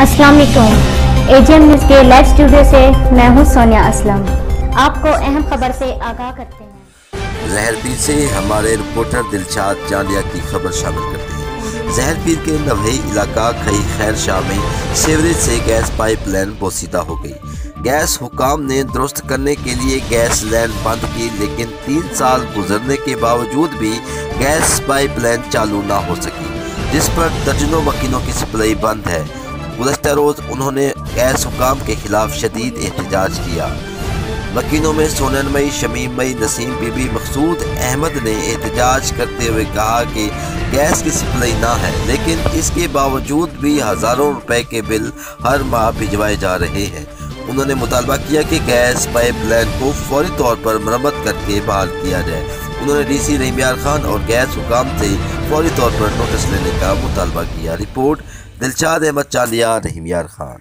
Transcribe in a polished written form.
अस्सलाम वालेकुम। AGM news के लाइव स्टूडियो से मैं हूं सोनिया असलम। आपको अहम खबर से आगाह करते हैं। जहरपीर से हमारे रिपोर्टर दिलशाद जानिया की खबर शामिल करते हैं। जहरपीर के नवही इलाका खई खैर शाह में सीवरेज से गैस पाइप लाइन बोसीदा हो गई। गैस हुकाम ने दुरुस्त करने के लिए गैस लाइन बंद की, लेकिन 3 साल गुजरने के बावजूद भी गैस पाइप लाइन चालू ना हो सकी, जिस पर दर्जनों मकीनों की सप्लाई बंद है। गुज़श्ता रोज़ उन्होंने गैस हुकाम के खिलाफ शदीद एहतजाज किया। मकीनों में सोनन मई, शमीम मई, नसीम बीबी, मकसूद अहमद ने एहतजाज करते हुए कहा कि गैस की सप्लाई ना है, लेकिन इसके बावजूद भी हज़ारों रुपए के बिल हर माह भिजवाए जा रहे हैं। उन्होंने मुतालबा किया कि गैस पाइप लाइन को फौरी तौर पर मरम्मत करके बहाल किया जाए। उन्होंने DC रहीम यार खान और गैस हुकाम से फौरी तौर पर नोटिस लेने का मुतालबा किया। रिपोर्ट दिलशाद अहमद चांदिया, रहीम यार खान।